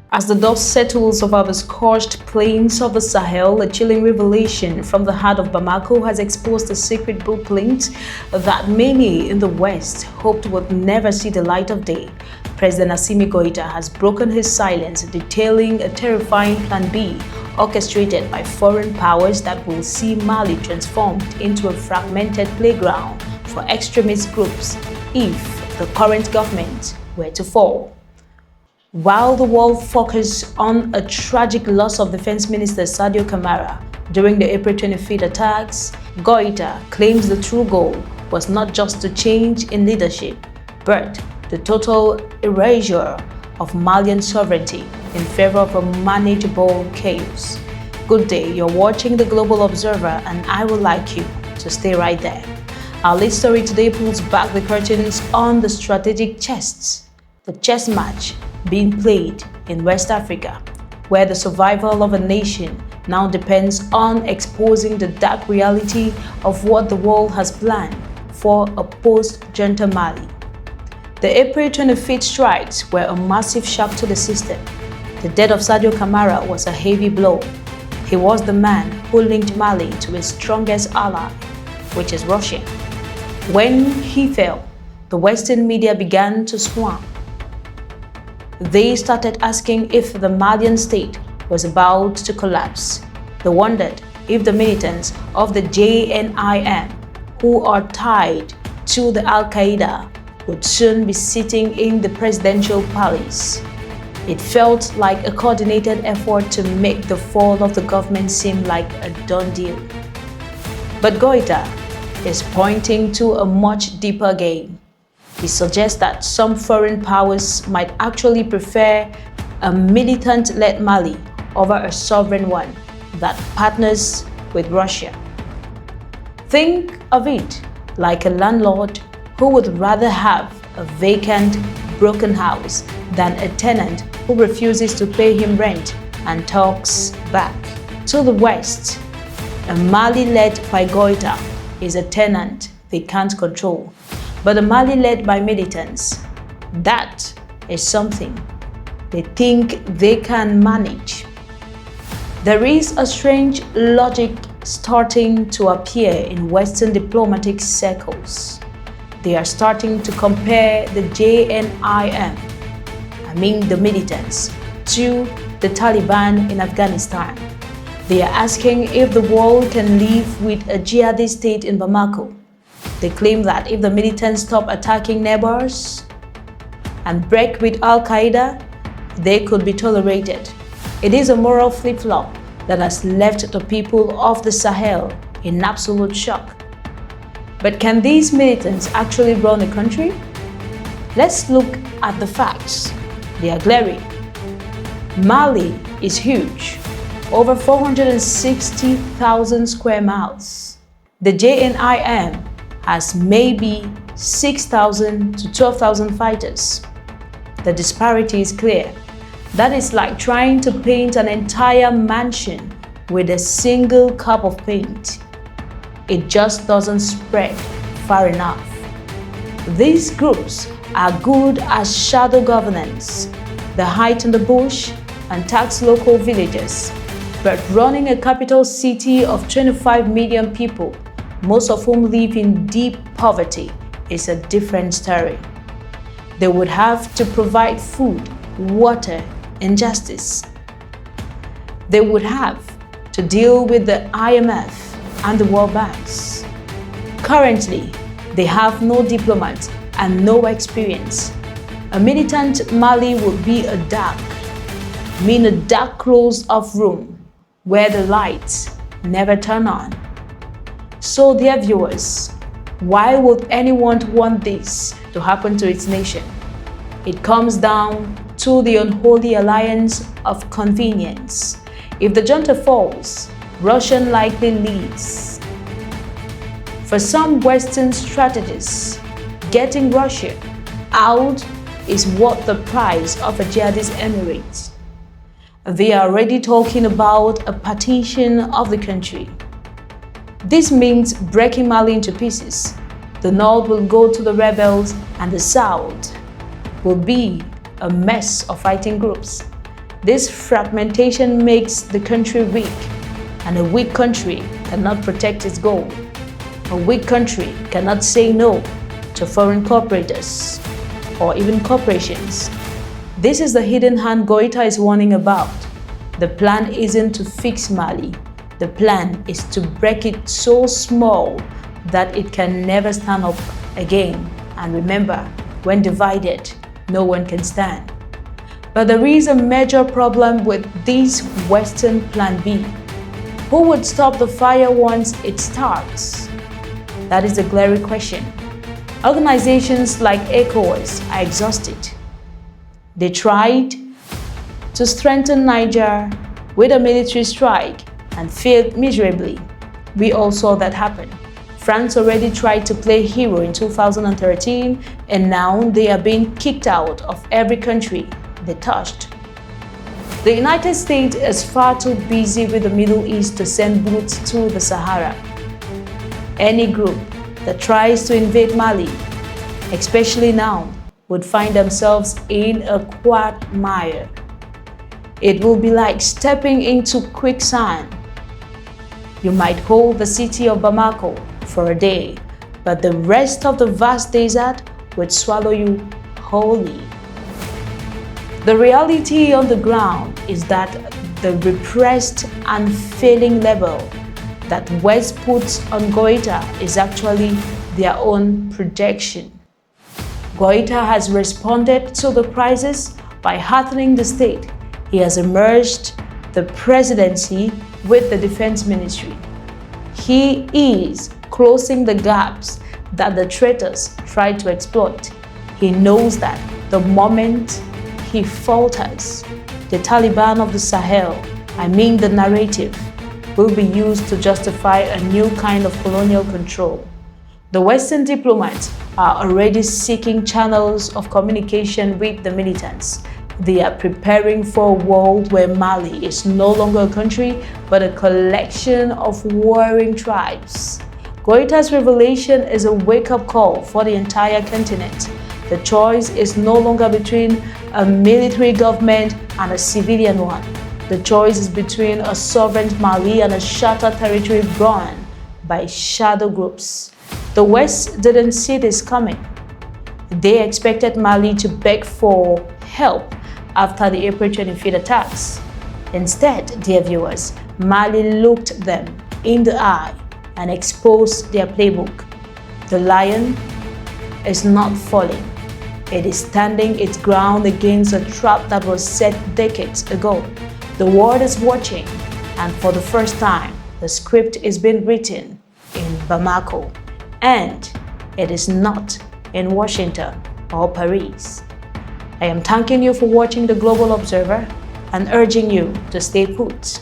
As the dust settles over the scorched plains of the Sahel, a chilling revelation from the heart of Bamako has exposed a secret blueprint that many in the West hoped would never see the light of day. President Assimi Goita has broken his silence, detailing a terrifying Plan B orchestrated by foreign powers that will see Mali transformed into a fragmented playground for extremist groups if the current government were to fall. While the world focused on a tragic loss of Defense Minister Sadio Camara during the April 25th attacks, Goita claims the true goal was not just to change in leadership, but the total erasure of Malian sovereignty in favor of a manageable chaos. Good day, you're watching The Global Observer and I would like you to stay right there. Our lead story today pulls back the curtains on the strategic the chess match being played in West Africa, where the survival of a nation now depends on exposing the dark reality of what the world has planned for a post-junta Mali. The April 25th strikes were a massive shock to the system. The death of Sadio Camara was a heavy blow. He was the man who linked Mali to its strongest ally, which is Russia. When he fell, the Western media began to swarm. They started asking if the Malian state was about to collapse. They wondered if the militants of the JNIM, who are tied to the Al-Qaeda, would soon be sitting in the presidential palace. It felt like a coordinated effort to make the fall of the government seem like a done deal. But Goita is pointing to a much deeper game. He suggests that some foreign powers might actually prefer a militant-led Mali over a sovereign one that partners with Russia. Think of it like a landlord who would rather have a vacant, broken house than a tenant who refuses to pay him rent and talks back. To the West, a Mali led by Goita is a tenant they can't control. But a Mali led by militants, that is something they think they can manage. There is a strange logic starting to appear in Western diplomatic circles. They are starting to compare the JNIM, the militants, to the Taliban in Afghanistan. They are asking if the world can live with a jihadi state in Bamako. They claim that if the militants stop attacking neighbors and break with Al-Qaeda, they could be tolerated. It is a moral flip-flop that has left the people of the Sahel in absolute shock. But can these militants actually run a country? Let's look at the facts. They are glaring. Mali is huge, over 460,000 square miles. The JNIM has maybe 6,000 to 12,000 fighters. The disparity is clear. That is like trying to paint an entire mansion with a single cup of paint. It just doesn't spread far enough. These groups are good as shadow governance. They hide in the bush and tax local villages. But running a capital city of 25 million people, most of whom live in deep poverty, is a different story. They would have to provide food, water, and justice. They would have to deal with the IMF and the World Banks. Currently, they have no diplomats and no experience. A militant Mali would be a dark closed-off room where the lights never turn on. So, dear viewers, why would anyone want this to happen to its nation? It comes down to the unholy alliance of convenience. If the junta falls, Russia likely leads. For some Western strategists, getting Russia out is worth the price of a jihadist emirate. They are already talking about a partition of the country. This means breaking Mali into pieces. The north will go to the rebels and the south will be a mess of fighting groups. This fragmentation makes the country weak, and a weak country cannot protect its goal. A weak country cannot say no to foreign cooperators or even corporations. This is the hidden hand Goita is warning about. The plan isn't to fix Mali. The plan is to break it so small that it can never stand up again. And remember, when divided, no one can stand. But there is a major problem with this Western Plan B. Who would stop the fire once it starts? That is the glaring question. Organizations like ECOWAS are exhausted. They tried to strengthen Niger with a military strike and failed miserably. We all saw that happen. France already tried to play hero in 2013, and now they are being kicked out of every country they touched. The United States is far too busy with the Middle East to send boots to the Sahara. Any group that tries to invade Mali, especially now, would find themselves in a quagmire. It will be like stepping into quicksand. You might hold the city of Bamako for a day, but the rest of the vast desert would swallow you wholly. The reality on the ground is that the repressed and failing label that West puts on Goita is actually their own projection. Goita has responded to the crisis by heartening the state. He has emerged the presidency with the Defense Ministry. He is closing the gaps that the traitors tried to exploit. He knows that the moment he falters, the Taliban of the Sahel, the narrative, will be used to justify a new kind of colonial control. The Western diplomats are already seeking channels of communication with the militants. They are preparing for a world where Mali is no longer a country, but a collection of warring tribes. Goita's revelation is a wake-up call for the entire continent. The choice is no longer between a military government and a civilian one. The choice is between a sovereign Mali and a shattered territory run by shadow groups. The West didn't see this coming. They expected Mali to beg for help after the April 25th attacks. Instead, dear viewers, Mali looked them in the eye and exposed their playbook. The lion is not falling. It is standing its ground against a trap that was set decades ago. The world is watching, and for the first time, the script is being written in Bamako, and it is not in Washington or Paris. I am thanking you for watching The Global Observer and urging you to stay put.